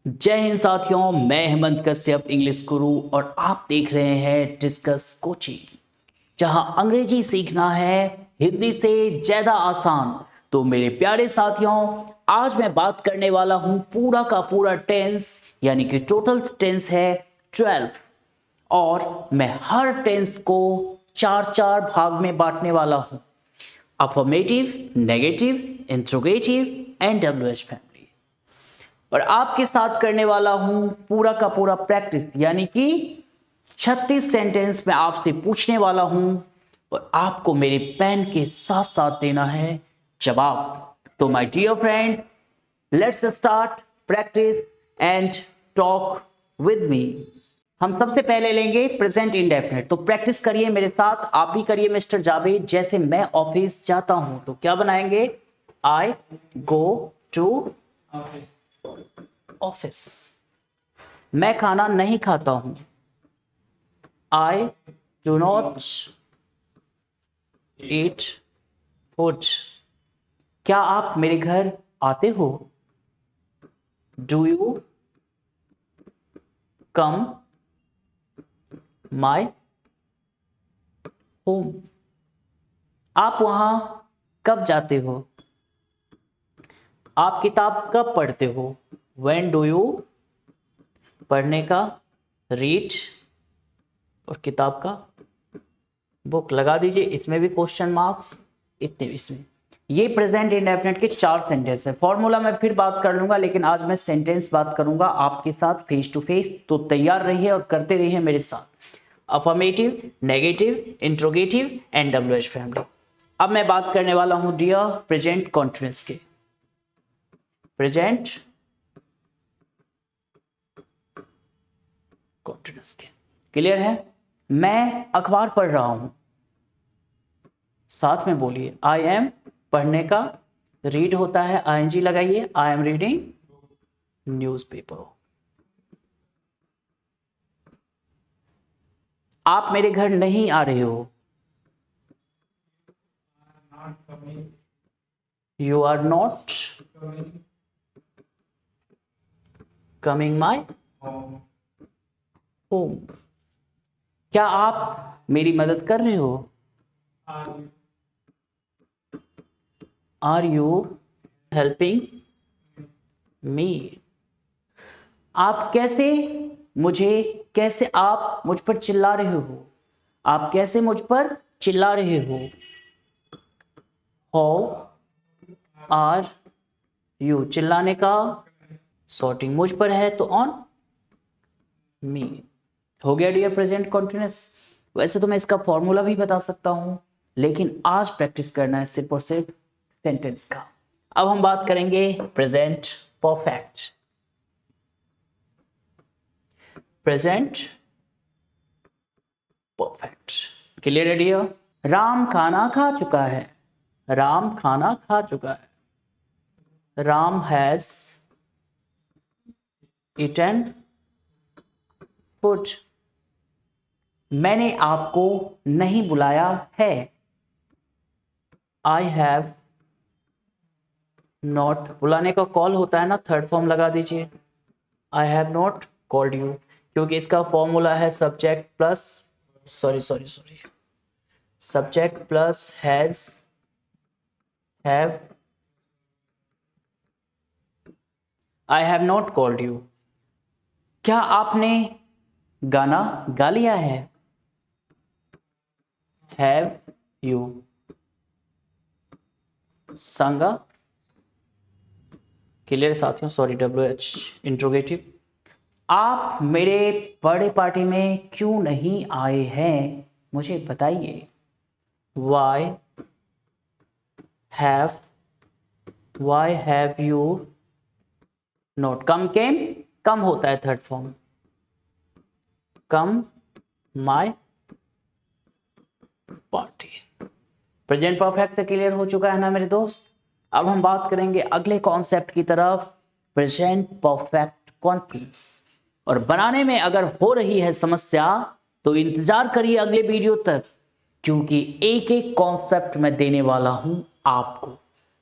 जय हिंद साथियों, मैं हेमंत कश्यप इंग्लिश गुरु और आप देख रहे हैं डिस्कस कोचिंग, जहां अंग्रेजी सीखना है हिंदी से ज्यादा आसान। तो मेरे प्यारे साथियों, आज मैं बात करने वाला हूं पूरा का पूरा टेंस, यानी कि टोटल टेंस है 12 और मैं हर टेंस को चार चार भाग में बांटने वाला हूं। Affirmative, negative, interrogative and WH family. और आपके साथ करने वाला हूं पूरा का पूरा प्रैक्टिस, यानी कि 36 सेंटेंस में आपसे पूछने वाला हूं और आपको मेरे पेन के साथ साथ देना है जवाब। तो my dear friends, let's start practice and talk with me. हम सबसे पहले लेंगे प्रेजेंट इंडेफिनिट। तो प्रैक्टिस करिए मेरे साथ, आप भी करिए मिस्टर जावेद। जैसे मैं ऑफिस जाता हूं तो क्या बनाएंगे? आई गो टू ऑफिस। मैं खाना नहीं खाता हूं। I do not eat food. क्या आप मेरे घर आते हो? Do you come my home. आप वहां कब जाते हो? आप किताब कब पढ़ते हो? When do you? पढ़ने का रीड और किताब का बुक। लगा दीजिए इसमें भी क्वेश्चन मार्क्स, इतने इसमें। ये प्रेजेंट इंडेफिनिट के 4 सेंटेंस है। फॉर्मूला मैं फिर बात कर लूंगा, लेकिन आज मैं सेंटेंस बात करूंगा आपके साथ फेस टू फेस। तो तैयार रहिए और करते रहिए मेरे साथ। Affirmative, negative, interrogative and WH family. अब मैं बात करने वाला हूं डियर प्रेजेंट कॉन्टिन्यूअस के। प्रेजेंट कॉन्टिन्यूअस के क्लियर है? मैं अखबार पढ़ रहा हूं। साथ में बोलिए, आई एम। पढ़ने का रीड होता है, आईएनजी लगाइए। I am reading newspaper. आप मेरे घर नहीं आ रहे हो। You are not coming my home. क्या आप मेरी मदद कर रहे हो? Are you helping me. आप मुझ पर चिल्ला रहे हो? आप कैसे मुझ पर चिल्ला रहे हो? How are you. चिल्लाने का सॉर्टिंग मुझ पर है तो ऑन मी। हो गया डियर प्रेजेंट कॉन्टिन्यूअस। वैसे तो मैं इसका फॉर्मूला भी बता सकता हूं, लेकिन आज प्रैक्टिस करना है सिर्फ और सिर्फ सेंटेंस का। अब हम बात करेंगे present perfect. Present perfect clear है डियर? राम खाना खा चुका है। राम खाना खा चुका है। Ram has eaten food. मैंने आपको नहीं बुलाया है। I have not. बुलाने का कॉल होता है ना, थर्ड फॉर्म लगा दीजिए। आई हैव नॉट कॉल्ड यू, क्योंकि इसका फॉर्मूला है subject plus subject plus has have. I have not called you. क्या आपने गाना गा लिया है? हैव यू संगा। क्लियर साथियों? WH interrogative. आप मेरे बर्थडे पार्टी में क्यों नहीं आए हैं? मुझे बताइए। Why have you not come. Come होता है third form. Come my party. Present perfect clear हो चुका है ना मेरे दोस्त? अब हम बात करेंगे अगले कॉन्सेप्ट की तरफ, प्रेजेंट परफेक्ट कॉन्टिन्यूअस। और बनाने में अगर हो रही है समस्या तो इंतजार करिए अगले वीडियो तक, क्योंकि एक एक कॉन्सेप्ट मैं देने वाला हूं आपको,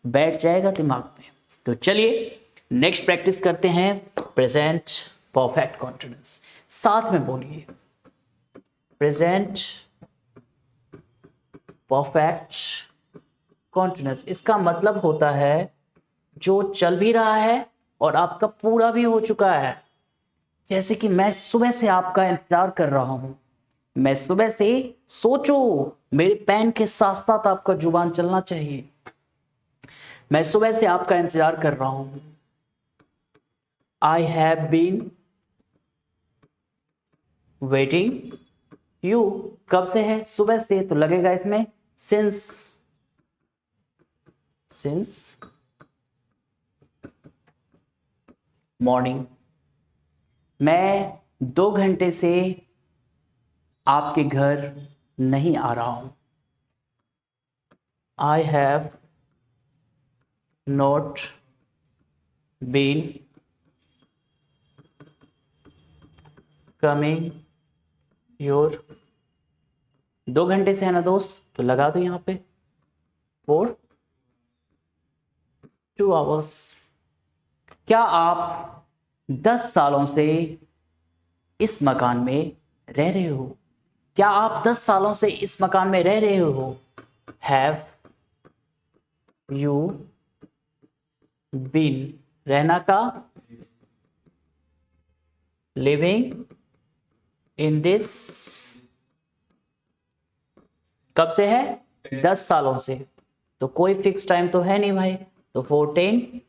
बैठ जाएगा दिमाग में। तो चलिए नेक्स्ट प्रैक्टिस करते हैं। प्रेजेंट परफेक्ट कॉन्टिन्यूअस, साथ में बोलिए प्रेजेंट परफेक्ट कॉन्टिन्यूअस। इसका मतलब होता है जो चल भी रहा है और आपका पूरा भी हो चुका है। जैसे कि मैं सुबह से आपका इंतजार कर रहा हूं, मैं सुबह से, सोचो मेरे पेन के साथ साथ आपका जुबान चलना चाहिए। मैं सुबह से आपका इंतजार कर रहा हूं। I have been waiting you. कब से है? सुबह से, तो लगेगा इसमें सिंस। Since morning. मैं 2 घंटे से आपके घर नहीं आ रहा हूं। I have not been coming your. 2 घंटे से है ना दोस्त, तो लगा दो यहां पे फॉर 2 आवर्स। क्या आप 10 सालों से इस मकान में रह रहे हो? क्या आप 10 सालों से इस मकान में रह रहे हो? हैव यू बीन, रहना का, लिविंग इन दिस। कब से है? 10 सालों से, तो कोई फिक्स टाइम तो है नहीं भाई, तो 14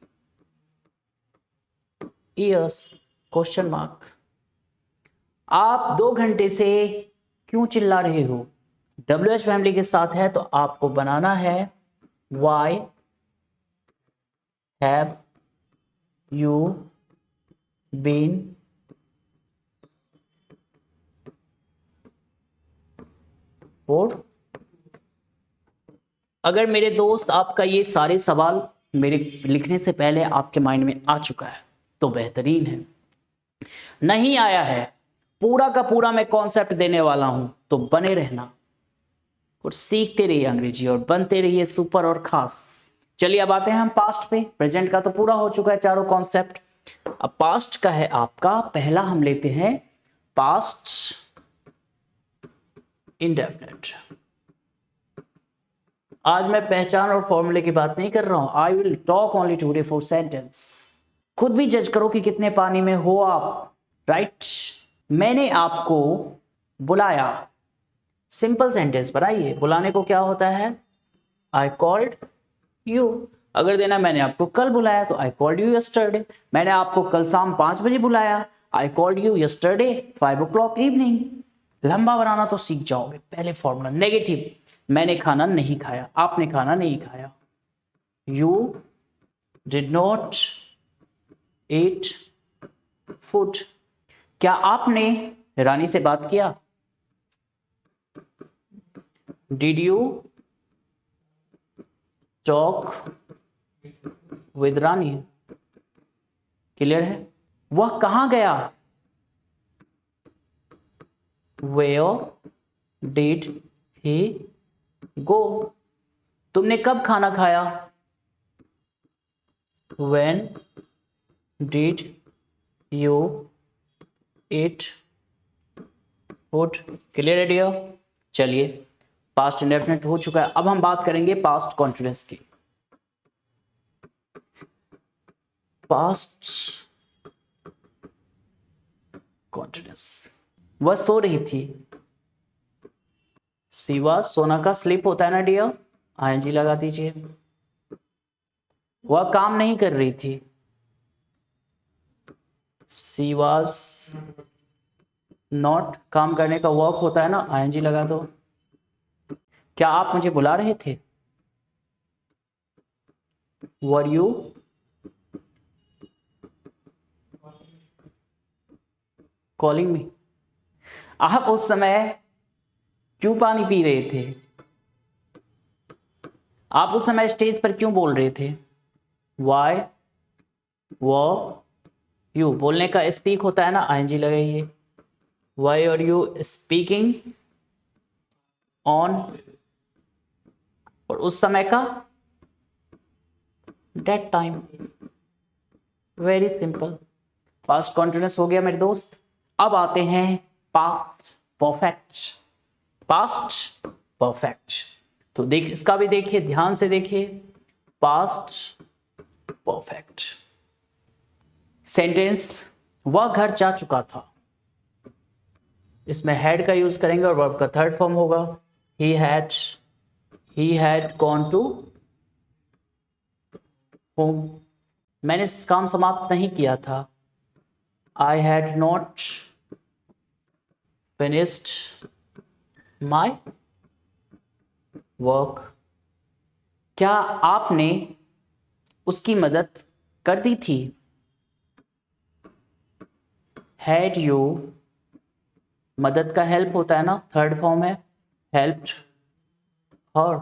ईयर्स क्वेश्चन मार्क। आप 2 घंटे से क्यों चिल्ला रहे हो? WH फैमिली के साथ है तो आपको बनाना है why have you been for. अगर मेरे दोस्त आपका ये सारे सवाल मेरे लिखने से पहले आपके माइंड में आ चुका है तो बेहतरीन है। नहीं आया है, पूरा का पूरा मैं कॉन्सेप्ट देने वाला हूं, तो बने रहना और सीखते रहिए अंग्रेजी और बनते रहिए सुपर और खास। चलिए अब आते हैं हम पास्ट पे। प्रेजेंट का तो पूरा हो चुका है चारों कॉन्सेप्ट, अब पास्ट का है आपका। पहला हम लेते हैं पास्ट इंडेफिनिट। आज मैं पहचान और फॉर्मूले की बात नहीं कर रहा हूं। I will talk only today for sentence. खुद भी जज करो कि कितने पानी में हो आप, राइट। मैंने आपको बुलाया, सिंपल सेंटेंस बनाइए। बुलाने को क्या होता है? I called you. अगर देना मैंने आपको कल बुलाया तो आई कॉल्ड यू यस्टरडे। मैंने आपको कल शाम 5 बजे बुलाया, I called you yesterday 5 o'clock evening. लंबा बनाना तो सीख जाओगे। पहले फॉर्मूला नेगेटिव, मैंने खाना नहीं खाया, आपने खाना नहीं खाया। You did not eat food. क्या आपने रानी से बात किया? Did you talk with Rani? Clear है? वह कहां गया? वेयर डिड ही गो? तुमने कब खाना खाया? When did you eat food? Clear है डियर? चलिए पास्ट इंडेफिनिट हो चुका है, अब हम बात करेंगे पास्ट कॉन्टिन्यूअस की। Past continuous. वह सो रही थी। सी वाज, सोना का स्लीप होता है ना डियर, आईएनजी लगा दीजिए। वह काम नहीं कर रही थी। सी वाज नॉट, काम करने का वर्क होता है ना, आईएनजी लगा दो। क्या आप मुझे बुला रहे थे? Were you calling me? आप उस समय क्यों पानी पी रहे थे? आप उस समय स्टेज पर क्यों बोल रहे थे? वाई वर यू, बोलने का स्पीक होता है ना, आईएनजी लगाइए। Why are you speaking on, और उस समय का that time. Very simple. Past continuous हो गया मेरे दोस्त। अब आते हैं पास्ट परफेक्ट। पास्ट परफेक्ट, तो देख इसका भी देखिए, ध्यान से देखिए। पास्ट परफेक्ट सेंटेंस, वह घर जा चुका था, इसमें हैड का यूज करेंगे और वर्ब का थर्ड फॉर्म होगा he had gone to home. मैंने काम समाप्त नहीं किया था, I had not finished my work. क्या आपने उसकी मदद कर दी थी? हैड यू, मदद का हेल्प होता है ना, थर्ड फॉर्म है, हेल्प्ड हर।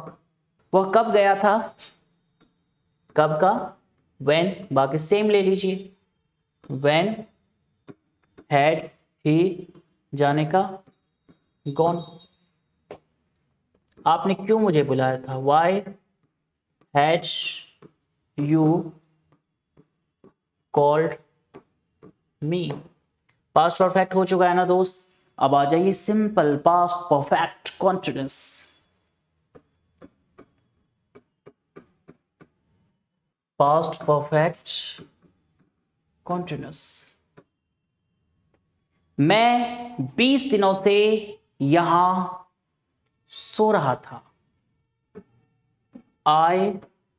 वह कब गया था, कब का when, बाकी सेम ले लीजिए। when had he, जाने का gone। आपने क्यों मुझे बुलाया था, why had you called me। Past perfect हो चुका है ना दोस्त। अब आ जाइए simple past perfect continuous. Past perfect continuous, मैं 20 दिनों से यहां सो रहा था, आई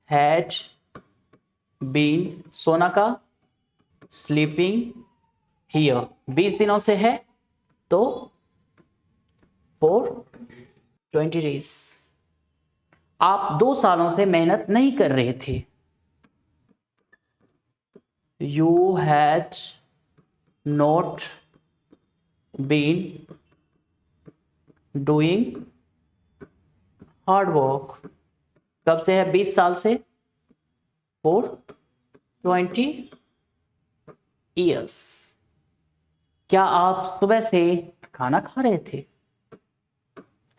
हैड बीन, सोना का स्लीपिंग हियर, 20 दिनों से है तो फॉर 20 डेज। आप 2 सालों से मेहनत नहीं कर रहे थे, you had not been doing hard work. कब से है, 20 साल से, फॉर 20 ईयर्स। क्या आप सुबह से खाना खा रहे थे,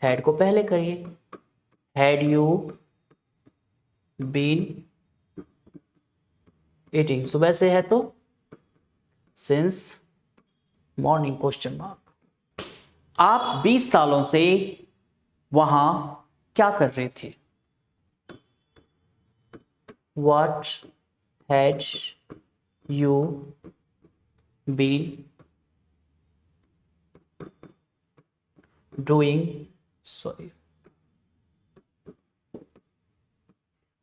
हैड को पहले करिए, हैड यू बीन ईटिंग, सुबह से है तो सिंस मॉर्निंग क्वेश्चन मार्क। आप 20 सालों से वहां क्या कर रहे थे, what had you been doing, sorry,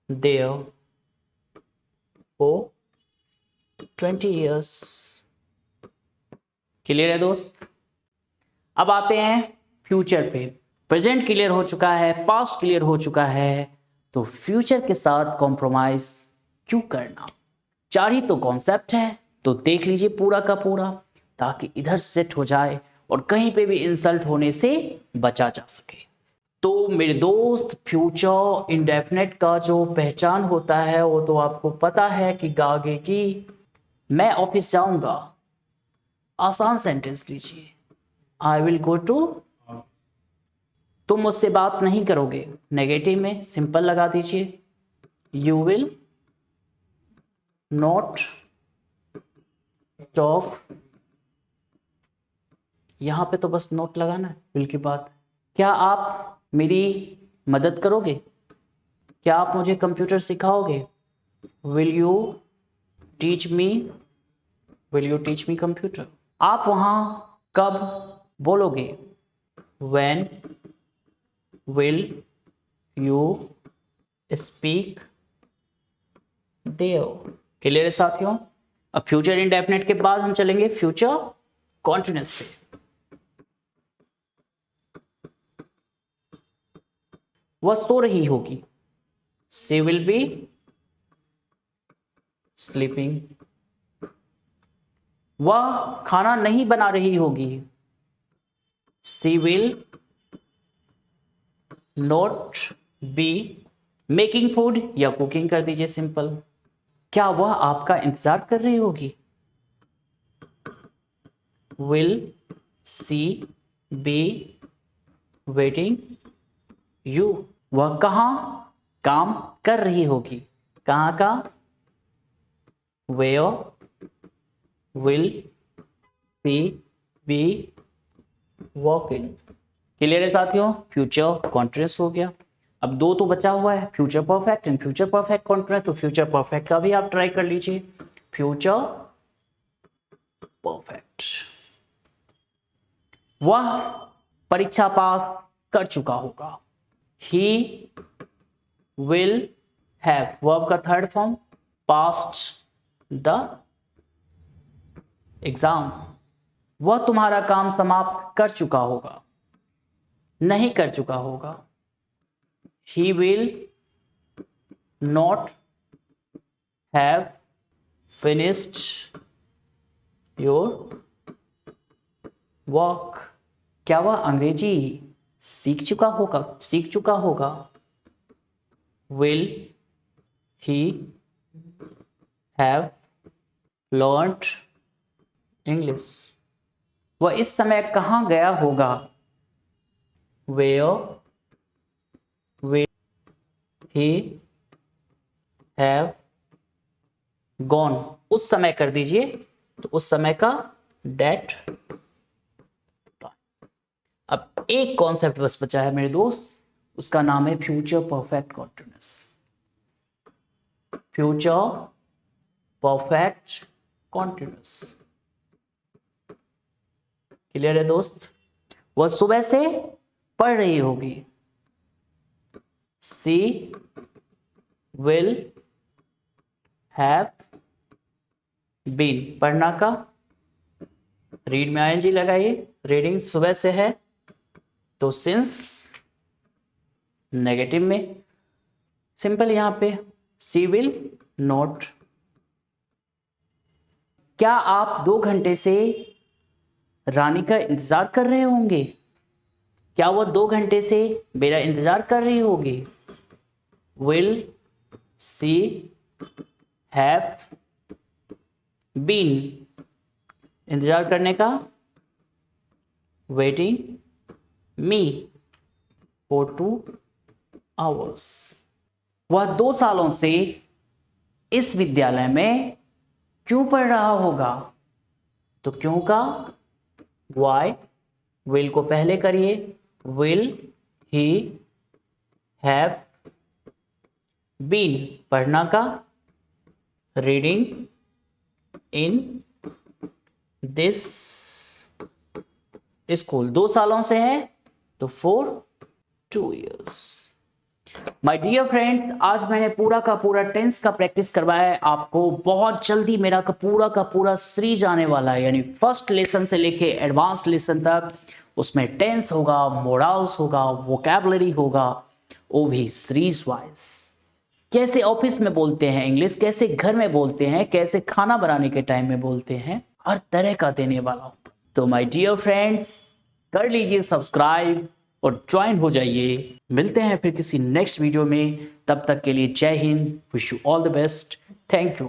there for 20 years। Clear है दोस्त। अब आते हैं फ्यूचर पे। प्रेजेंट क्लियर हो चुका है, पास्ट क्लियर हो चुका है, तो फ्यूचर के साथ कॉम्प्रोमाइज क्यों करना। 4 ही तो कॉन्सेप्ट है, तो देख लीजिए पूरा का पूरा, ताकि इधर सेट हो जाए और कहीं पे भी इंसल्ट होने से बचा जा सके। तो मेरे दोस्त, फ्यूचर इंडेफिनेट का जो पहचान होता है वो तो आपको पता है कि आगे की, मैं ऑफिस जाऊंगा, आसान सेंटेंस लीजिए, आई विल गो टू, तुम मुझसे बात नहीं करोगे, नेगेटिव में सिंपल लगा दीजिए, यू विल नॉट टॉक, यहां पे तो बस नोट लगाना है विल के बाद। क्या आप मेरी मदद करोगे, क्या आप मुझे कंप्यूटर सिखाओगे, will you teach me, will you teach me computer. आप वहां कब बोलोगे, when will you speak there। Clear है साथियों। अब फ्यूचर इंडेफिनिट के बाद हम चलेंगे फ्यूचर कॉन्टिन्यूअस पे। वह सो रही होगी, she will be sleeping। वह खाना नहीं बना रही होगी, she will not be making food, या कुकिंग कर दीजिए सिंपल। क्या वह आपका इंतजार कर रही होगी, will she be waiting you। वह कहाँ काम कर रही होगी, कहाँ का, where will she be walking। Clear है साथियों? फ्यूचर कॉन्टिन्यूअस हो गया। अब दो तो बचा हुआ है, future perfect and future perfect continuous. तो फ्यूचर परफेक्ट का भी आप ट्राई कर लीजिए। फ्यूचर परफेक्ट, वह परीक्षा पास कर चुका होगा। ही विल हैव, वर्ब का third form, passed the exam. वह तुम्हारा काम समाप्त कर चुका होगा, नहीं कर चुका होगा। He will not have finished your work. क्या वह अंग्रेजी सीख चुका होगा? Will he have learned English. वह इस समय कहाँ गया होगा? Where will he have gone. उस समय कर दीजिए, तो उस समय का डेट। अब एक कॉन्सेप्ट बस बचा है मेरे दोस्त, उसका नाम है future perfect continuous. Future perfect continuous, clear है दोस्त? वह सुबह से पढ़ रही होगी। सी विल हैव बीन, पढ़ना का रीड में आईएनजी लगाइए। रीडिंग सुबह से है तो सिंस नेगेटिव में, सिंपल यहां पे सी विल नॉट। क्या आप 2 घंटे से रानी का इंतजार कर रहे होंगे? क्या वो 2 घंटे से मेरा इंतजार कर रही होगी? विल सी हैव बीन, इंतजार करने का वेटिंग मी फॉर 2 आवर्स। वह 2 सालों से इस विद्यालय में क्यों पढ़ रहा होगा? तो क्यों का वाई, विल को पहले करिए। विल ही हैव बीन, पढ़ना का रीडिंग इन दिस स्कूल। 2 सालों से है तो for 2 years। My dear friends, आज मैंने पूरा का पूरा टेंस का प्रैक्टिस करवाया है आपको। बहुत जल्दी मेरा का पूरा सीरीज आने वाला है, यानी फर्स्ट लेसन से लेके एडवांस लेसन तक। उसमें टेंस होगा, मोरल्स होगा, वोकैबुलरी होगा, वो भी सीरीज वाइज। कैसे ऑफिस में बोलते हैं इंग्लिश, कैसे घर में बोलते हैं, कैसे खाना बनाने के टाइम में बोलते हैं, हर तरह का देने वाला हूं। तो माय डियर फ्रेंड्स, कर लीजिए सब्सक्राइब और ज्वाइन हो जाइए। मिलते हैं फिर किसी नेक्स्ट वीडियो में, तब तक के लिए जय Hind, wish you all the best, thank you.